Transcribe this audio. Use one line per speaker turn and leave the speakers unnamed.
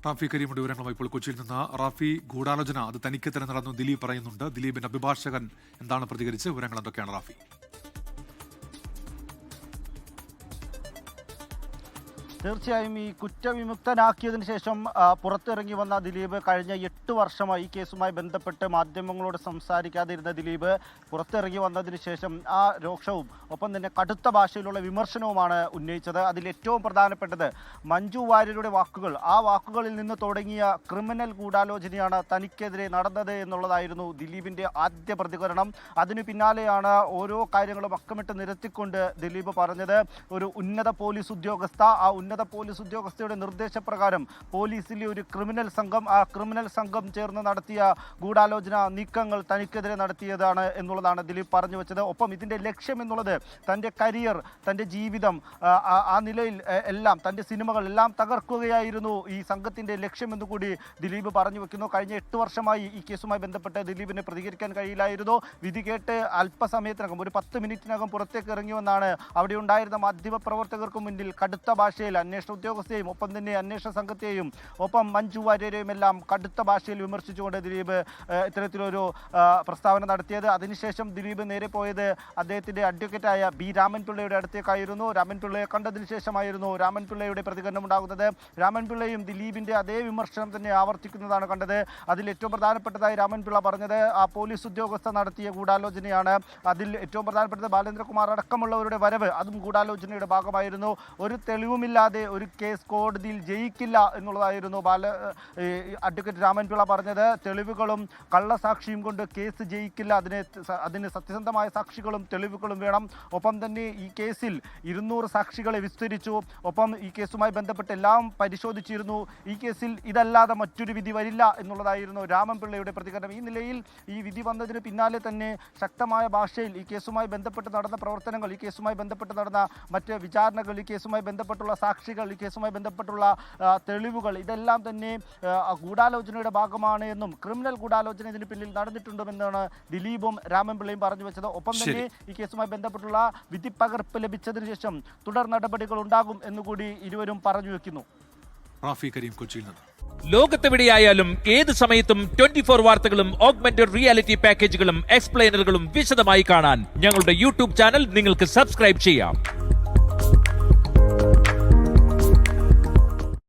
റാഫി കരീമുടെ വിവരങ്ങളുമായി ഇപ്പോൾ കൊച്ചിയിൽ നിന്ന്. റാഫി, ഗൂഢാലോചന അത് തനിക്ക് തന്നെ നടന്നു ദിലീപ് പറയുന്നുണ്ട്. ദിലീപിന്റെ അഭിഭാഷകൻ എന്താണ് പ്രതികരിച്ച്? വിവരങ്ങൾ എന്തൊക്കെയാണ് റാഫി?
തീർച്ചയായും ഈ കുറ്റവിമുക്തനാക്കിയതിനു ശേഷം പുറത്തിറങ്ങി വന്ന ദിലീപ് കഴിഞ്ഞ 8 വർഷമായി ഈ കേസുമായി ബന്ധപ്പെട്ട് മാധ്യമങ്ങളോട് സംസാരിക്കാതിരുന്ന ദിലീപ് പുറത്തിറങ്ങി വന്നതിന് ശേഷം ആ രോക്ഷവും ഒപ്പം തന്നെ കടുത്ത ഭാഷയിലുള്ള വിമർശനവുമാണ് ഉന്നയിച്ചത്. അതിൽ ഏറ്റവും പ്രധാനപ്പെട്ടത് മഞ്ജു വാര്യരുടെ വാക്കുകൾ, ആ വാക്കുകളിൽ നിന്ന് തുടങ്ങിയ ക്രിമിനൽ ഗൂഢാലോചനയാണ് തനിക്കെതിരെ നടന്നത് എന്നുള്ളതായിരുന്നു ദിലീപിൻ്റെ ആദ്യ പ്രതികരണം. അതിനു പിന്നാലെയാണ് ഓരോ കാര്യങ്ങളും അക്കമിട്ട് നിരത്തിക്കൊണ്ട് ദിലീപ് പറഞ്ഞത്. ഒരു ഉന്നത പോലീസ് ഉദ്യോഗസ്ഥ, ആ ഉന്നത പോലീസ് ഉദ്യോഗസ്ഥയുടെ നിർദ്ദേശപ്രകാരം പോലീസിലെ ഒരു ക്രിമിനൽ സംഘം, ആ ക്രിമിനൽ സംഘം ചേർന്ന് നടത്തിയ ഗൂഢാലോചന നീക്കങ്ങൾ തനിക്കെതിരെ നടത്തിയതാണ് എന്നുള്ളതാണ് ദിലീപ് പറഞ്ഞു വെച്ചത്. ഒപ്പം ഇതിൻ്റെ ലക്ഷ്യം എന്നുള്ളത് തൻ്റെ കരിയർ, തൻ്റെ ജീവിതം, ആ നിലയിൽ എല്ലാം തൻ്റെ സിനിമകൾ എല്ലാം തകർക്കുകയായിരുന്നു ഈ സംഘത്തിൻ്റെ ലക്ഷ്യമെന്ന് കൂടി ദിലീപ് പറഞ്ഞു വെക്കുന്നു. കഴിഞ്ഞ 8 വർഷമായി ഈ കേസുമായി ബന്ധപ്പെട്ട് ദിലീപിന് പ്രതികരിക്കാൻ കഴിയില്ലായിരുന്നു. വിധി കേട്ട് അല്പസമയത്തിനകം, ഒരു 10 മിനിറ്റിനകം പുറത്തേക്ക് ഇറങ്ങിവെന്നാണ് അവിടെ ഉണ്ടായിരുന്ന മാധ്യമപ്രവർത്തകർക്ക് മുന്നിൽ കടുത്ത ഭാഷയിൽ അന്വേഷണ ഉദ്യോഗസ്ഥയെയും ഒപ്പം തന്നെ അന്വേഷണ സംഘത്തെയും ഒപ്പം മഞ്ജു വാര്യരെയും എല്ലാം കടുത്ത ഭാഷയിൽ വിമർശിച്ചുകൊണ്ട് ദിലീപ് ഇത്തരത്തിലൊരു പ്രസ്താവന നടത്തിയത്. അതിനുശേഷം ദിലീപ് നേരെ പോയത് അദ്ദേഹത്തിൻ്റെ അഡ്വക്കേറ്റായ ബി രാമൻപിള്ളയുടെ അടുത്തേക്കായിരുന്നു. രാമൻപിള്ളയെ കണ്ടതിന് ശേഷമായിരുന്നു രാമൻപിള്ളയുടെ പ്രതികരണം ഉണ്ടാകുന്നത്. രാമൻപിള്ളയും ദിലീപിൻ്റെ അതേ വിമർശനം തന്നെ ആവർത്തിക്കുന്നതാണ് കണ്ടത്. അതിൽ ഏറ്റവും പ്രധാനപ്പെട്ടതായി രാമൻപിള്ള പറഞ്ഞത് ആ പോലീസ് ഉദ്യോഗസ്ഥ നടത്തിയ ഗൂഢാലോചനയാണ്. അതിൽ ഏറ്റവും പ്രധാനപ്പെട്ടത് ബാലേന്ദ്രകുമാർ അടക്കമുള്ളവരുടെ വരവ്, അതും ഗൂഢാലോചനയുടെ ഭാഗമായിരുന്നു. ഒരു തെളിവുമില്ലാതെ ഒരു കേസ് കോടതിയിൽ ജയിക്കില്ല എന്നുള്ളതായിരുന്നു അഡ്വക്കേറ്റ് രാമൻപിള്ള പറഞ്ഞത്. തെളിവുകളും കള്ളസാക്ഷിയും കൊണ്ട് കേസ് ജയിക്കില്ല, അതിന് സത്യസന്ധമായ സാക്ഷികളും തെളിവുകളും വേണം. ഒപ്പം തന്നെ ഈ കേസിൽ 200 സാക്ഷികളെ വിസ്തരിച്ചു. ഒപ്പം ഈ കേസുമായി ബന്ധപ്പെട്ട് എല്ലാം പരിശോധിച്ചിരുന്നു. ഈ കേസിൽ ഇതല്ലാതെ മറ്റൊരു വിധി വരില്ല എന്നുള്ളതായിരുന്നു രാമൻപിള്ളയുടെ പ്രതികരണം. ഈ നിലയിൽ ഈ വിധി വന്നതിന് പിന്നാലെ തന്നെ ശക്തമായ ഭാഷയിൽ ഈ കേസുമായി ബന്ധപ്പെട്ട് നടന്ന പ്രവർത്തനങ്ങൾ, ഈ കേസുമായി ബന്ധപ്പെട്ട് നടന്ന മറ്റ് വിചാരണകൾ, ഈ കേസുമായി ബന്ധപ്പെട്ടുള്ള സാക്ഷികൾ, ഈ കേസുമായി ബന്ധപ്പെട്ടുള്ള തെളിവുകൾ, ഇതെല്ലാം തന്നെ ഗൂഢാലോചനയുടെ ഭാഗമാണ് എന്നും ക്രിമിനൽ ഗൂഢാലോചന ഇതിന് പിന്നിൽ നടന്നിട്ടുണ്ടെന്നാണ് ദിലീപും രാമൻപിള്ളയും പറഞ്ഞു വെച്ചത്. ഒപ്പം തന്നെ ഈ കേസുമായി ബന്ധപ്പെട്ടുള്ള വിധിപ്പകർപ്പ് ലഭിച്ചതിന് ശേഷം തുടർ നടപടികൾ ഉണ്ടാകും എന്നുകൂടി ഇരുവരും പറഞ്ഞു വെക്കുന്നു.
റാഫി കരീം, കൊച്ചിയിൽ നിന്ന്.
ലോകത്തെവിടെയായാലും ഏത് സമയത്തും 24 വാർത്തകളും ഓഗ്മെന്റഡ് റിയാലിറ്റി പാക്കേജുകളും എക്സ്പ്ലെയിനറുകളും വിശദമായി കാണാൻ ഞങ്ങളുടെ യൂട്യൂബ് ചാനൽ നിങ്ങൾക്ക് സബ്സ്ക്രൈബ് ചെയ്യാം.